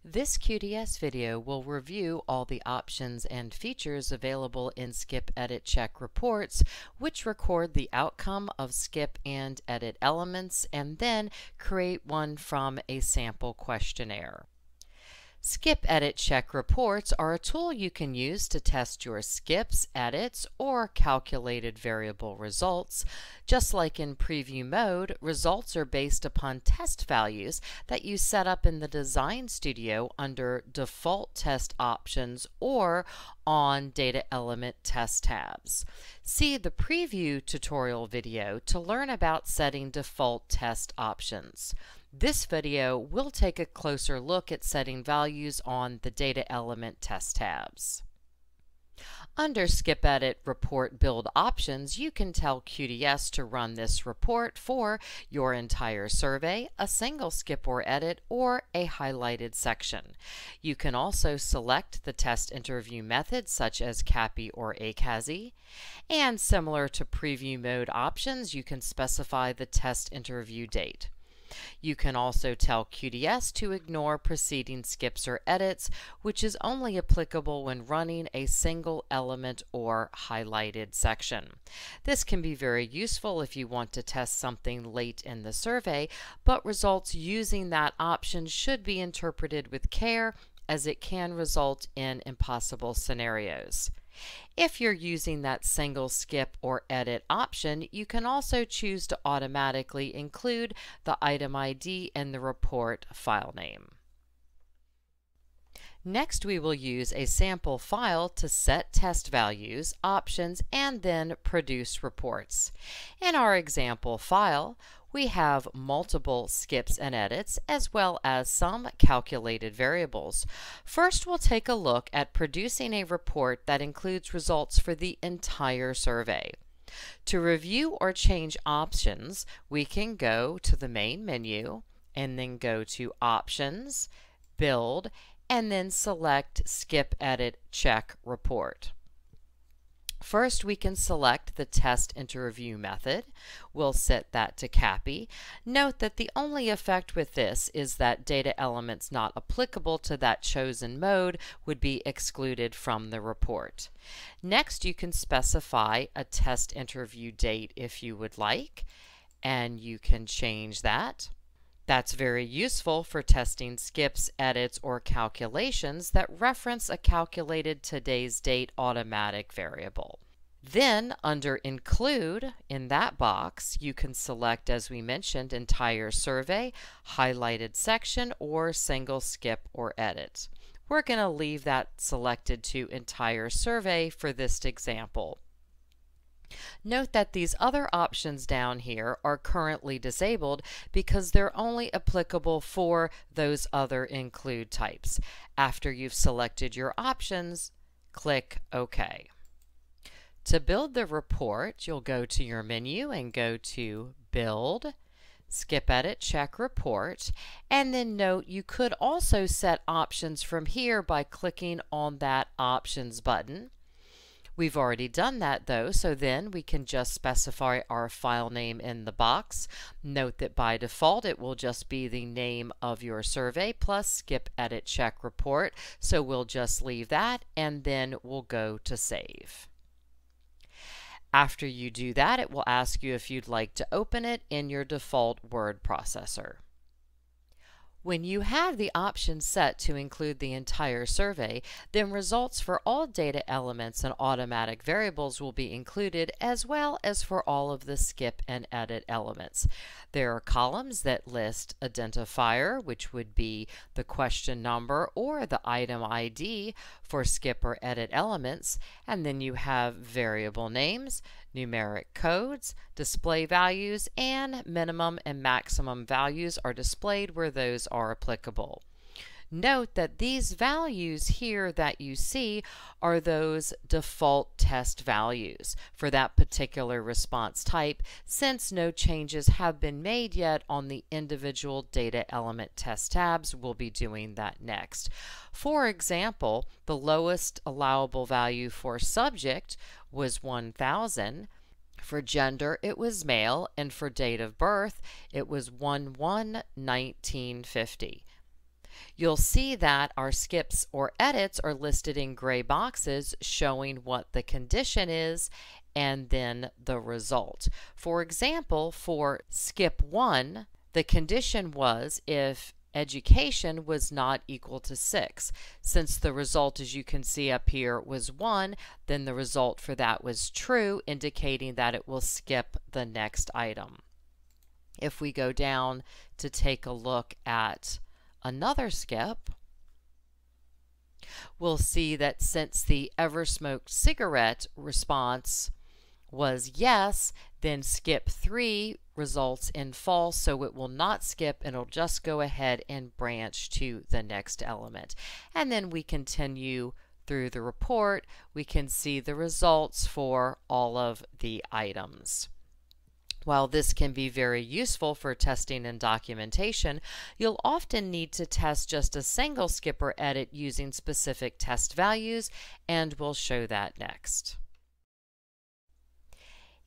This QDS video will review all the options and features available in SkipEdit check reports, which record the outcome of skip and edit elements and then create one from a sample questionnaire. SkipEdit check reports are a tool you can use to test your skips, edits, or calculated variable results. Just like in preview mode, results are based upon test values that you set up in the Design Studio under Default Test Options or on Data Element Test tabs. See the preview tutorial video to learn about setting default test options. This video will take a closer look at setting values on the Data Element Test tabs. Under SkipEdit Report Build Options, you can tell QDS to run this report for your entire survey, a single skip or edit, or a highlighted section. You can also select the test interview method such as CAPI or ACASI, and similar to preview mode options, you can specify the test interview date. You can also tell QDS to ignore preceding skips or edits, which is only applicable when running a single element or highlighted section. This can be very useful if you want to test something late in the survey, but results using that option should be interpreted with care, as it can result in impossible scenarios. If you're using that single skip or edit option, you can also choose to automatically include the item ID and the report file name. Next, we will use a sample file to set test values, options, and then produce reports. In our example file, we have multiple skips and edits as well as some calculated variables. First, we'll take a look at producing a report that includes results for the entire survey. To review or change options, we can go to the main menu and then go to Options, Build, and then select Skip Edit Check Report. First, we can select the test interview method. We'll set that to CAPI. Note that the only effect with this is that data elements not applicable to that chosen mode would be excluded from the report. Next, you can specify a test interview date if you would like, and you can change that. That's very useful for testing skips, edits, or calculations that reference a calculated today's date automatic variable. Then, under Include, in that box, you can select, as we mentioned, entire survey, highlighted section, or single skip or edit. We're going to leave that selected to entire survey for this example. Note that these other options down here are currently disabled because they're only applicable for those other include types. After you've selected your options, click OK. To build the report, you'll go to your menu and go to Build, SkipEdit Check Report, and then note you could also set options from here by clicking on that Options button. We've already done that though, so then we can just specify our file name in the box. Note that by default it will just be the name of your survey plus Skip Edit Check Report, so we'll just leave that and then we'll go to Save. After you do that, it will ask you if you'd like to open it in your default word processor. When you have the option set to include the entire survey, then results for all data elements and automatic variables will be included, as well as for all of the skip and edit elements. There are columns that list identifier, which would be the question number or the item ID for skip or edit elements, and then you have variable names, numeric codes, display values, and minimum and maximum values are displayed where those are applicable. Note that these values here that you see are those default test values for that particular response type, since no changes have been made yet on the individual data element test tabs. We'll be doing that next. For example, the lowest allowable value for subject was 1000. For gender, it was male, and for date of birth, it was 1/1/1950. You'll see that our skips or edits are listed in gray boxes showing what the condition is and then the result. For example, for skip 1, the condition was if education was not equal to 6. Since the result, as you can see up here, was 1, then the result for that was true, indicating that it will skip the next item. If we go down to take a look at another skip, we'll see that since the ever smoked cigarette response was yes, then skip 3 results in false, so it will not skip and it'll just go ahead and branch to the next element. And then we continue through the report. We can see the results for all of the items. While this can be very useful for testing and documentation, you'll often need to test just a single skip or edit using specific test values, and we'll show that next.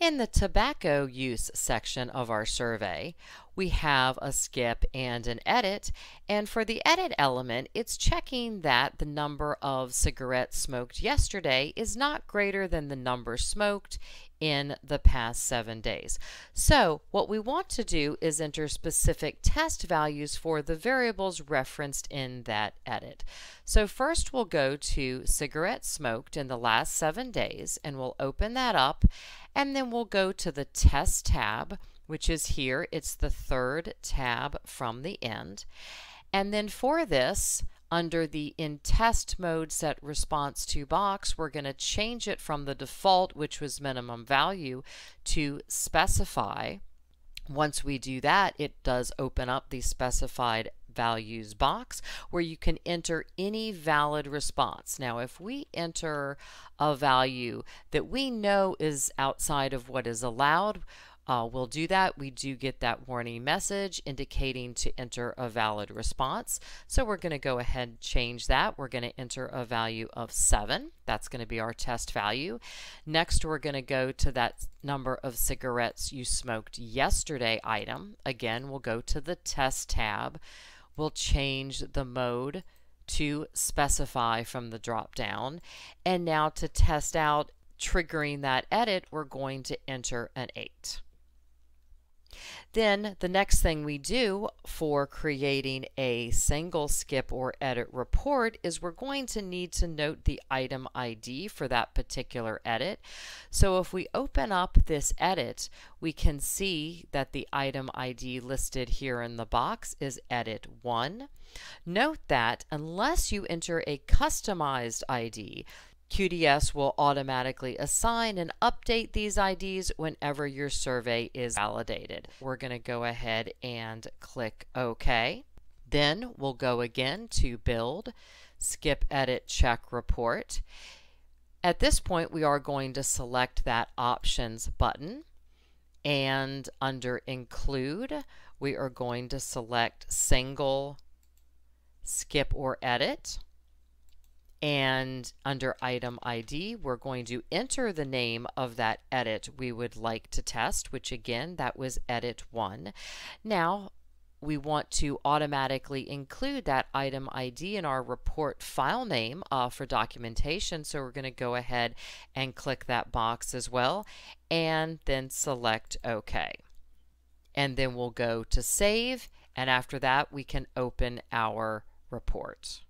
In the tobacco use section of our survey, we have a skip and an edit, and for the edit element, it's checking that the number of cigarettes smoked yesterday is not greater than the number smoked in the past 7 days. So what we want to do is enter specific test values for the variables referenced in that edit. So first we'll go to cigarettes smoked in the last 7 days, and we'll open that up, and then we'll go to the test tab, which is here. It's the third tab from the end. And then for this, under the in test mode set response to box, we're going to change it from the default, which was minimum value, to specify. Once we do that, it does open up the specified values box where you can enter any valid response. Now, if we enter a value that we know is outside of what is allowed, we'll do that. We do get that warning message indicating to enter a valid response. So we're going to go ahead and change that. We're going to enter a value of 7. That's going to be our test value. Next, we're going to go to that number of cigarettes you smoked yesterday item. Again, we'll go to the test tab. We'll change the mode to specify from the drop down. And now to test out triggering that edit, we're going to enter an 8. Then the next thing we do for creating a single skip or edit report is we're going to need to note the item ID for that particular edit. So if we open up this edit, we can see that the item ID listed here in the box is edit 1. Note that unless you enter a customized ID, QDS will automatically assign and update these IDs whenever your survey is validated. We're going to go ahead and click OK. Then we'll go again to Build, Skip Edit Check Report. At this point, we are going to select that Options button, and under Include, we are going to select Single Skip or Edit. And under item ID, we're going to enter the name of that edit we would like to test, which again, that was edit 1. Now, we want to automatically include that item ID in our report file name for documentation. So we're going to go ahead and click that box as well, and then select OK. And then we'll go to Save, and after that, we can open our report.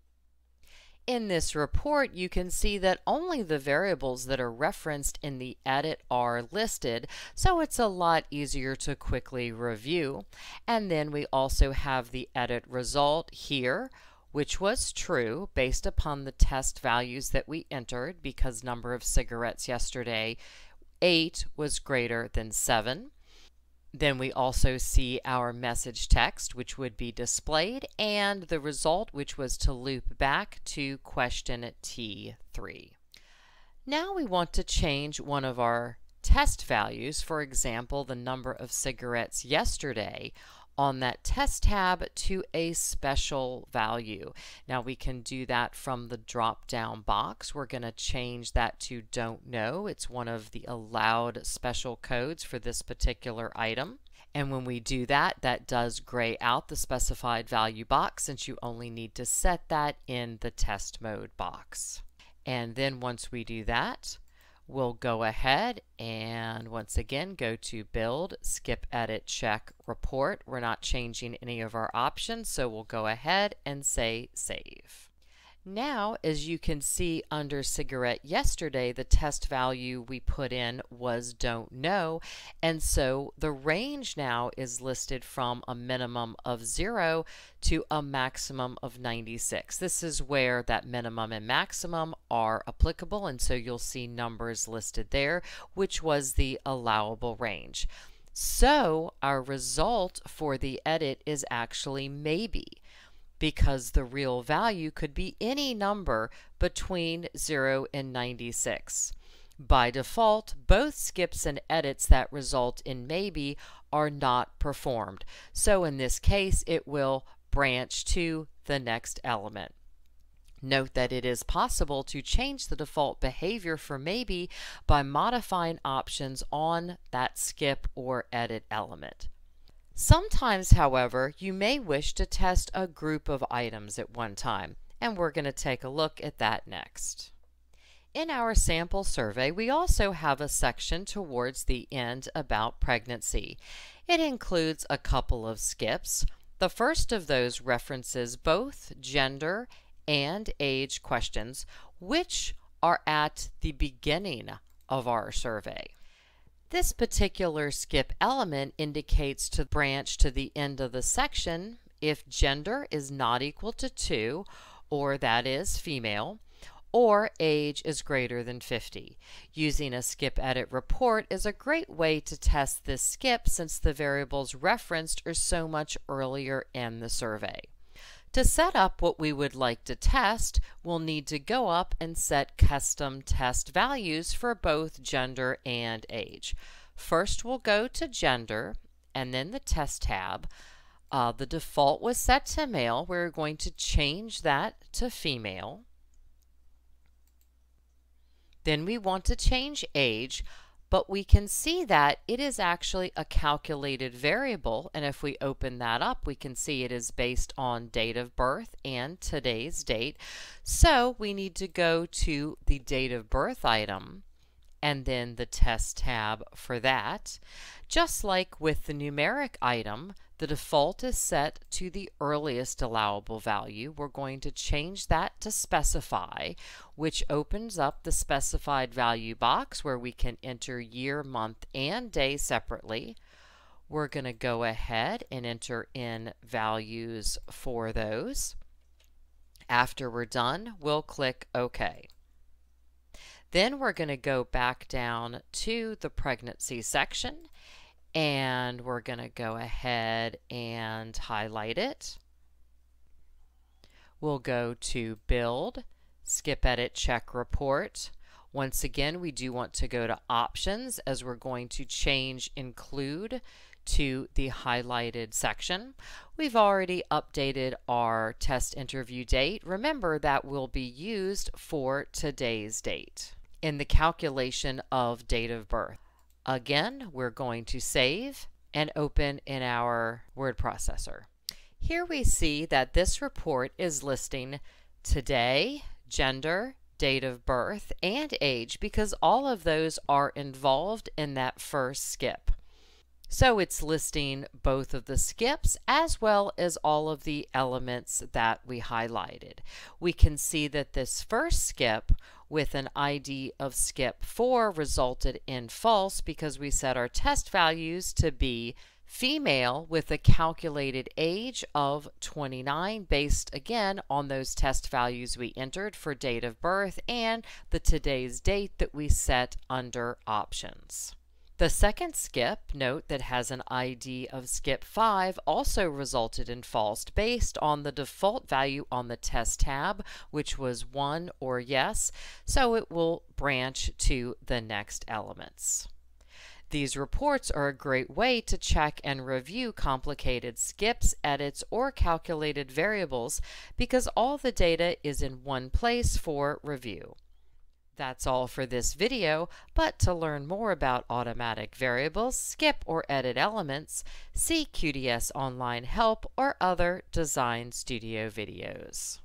In this report, you can see that only the variables that are referenced in the edit are listed, so it's a lot easier to quickly review. And then we also have the edit result here, which was true based upon the test values that we entered, because number of cigarettes yesterday, 8, was greater than 7. Then we also see our message text, which would be displayed, and the result, which was to loop back to question T3. Now we want to change one of our test values, for example, the number of cigarettes yesterday, on that test tab to a special value. Now we can do that from the drop-down box. We're going to change that to don't know. It's one of the allowed special codes for this particular item. And when we do that, that does gray out the specified value box since you only need to set that in the test mode box. And then once we do that, we'll go ahead and once again go to Build, SkipEdit, Check, Report. We're not changing any of our options, so we'll go ahead and say Save. Now, as you can see under cigarette yesterday, the test value we put in was don't know, and so the range now is listed from a minimum of 0 to a maximum of 96. This is where that minimum and maximum are applicable, and so you'll see numbers listed there, which was the allowable range. So our result for the edit is actually maybe, because the real value could be any number between 0 and 96. By default, both skips and edits that result in maybe are not performed. So in this case, it will branch to the next element. Note that it is possible to change the default behavior for maybe by modifying options on that skip or edit element. Sometimes, however, you may wish to test a group of items at one time, and we're going to take a look at that next. In our sample survey, we also have a section towards the end about pregnancy. It includes a couple of skips. The first of those references both gender and age questions, which are at the beginning of our survey. This particular skip element indicates to branch to the end of the section if gender is not equal to 2, or that is female, or age is greater than 50. Using a SkipEdit report is a great way to test this skip since the variables referenced are so much earlier in the survey. To set up what we would like to test, we'll need to go up and set custom test values for both gender and age. First, we'll go to gender and then the test tab. The default was set to male. We're going to change that to female. Then we want to change age, but we can see that it is actually a calculated variable, and if we open that up, we can see it is based on date of birth and today's date. So we need to go to the date of birth item and then the test tab for that. Just like with the numeric item, the default is set to the earliest allowable value. We're going to change that to specify, which opens up the specified value box where we can enter year, month, and day separately. We're going to go ahead and enter in values for those. After we're done, we'll click OK. Then we're going to go back down to the pregnancy section, and we're going to go ahead and highlight it. We'll go to Build, SkipEdit, Check, Report. Once again, we do want to go to Options as we're going to change Include to the highlighted section. We've already updated our test interview date. Remember, that will be used for today's date in the calculation of date of birth. Again, we're going to save and open in our word processor. Here we see that this report is listing today, gender, date of birth, and age because all of those are involved in that first skip. So it's listing both of the skips as well as all of the elements that we highlighted. We can see that this first skip with an ID of skip 4 resulted in false because we set our test values to be female with a calculated age of 29 based again on those test values we entered for date of birth and the today's date that we set under options. The second skip, note that has an ID of skip 5, also resulted in false based on the default value on the test tab, which was 1 or yes, so it will branch to the next elements. These reports are a great way to check and review complicated skips, edits, or calculated variables because all the data is in one place for review. That's all for this video, but to learn more about automatic variables, skip or edit elements, see QDS Online Help or other Design Studio videos.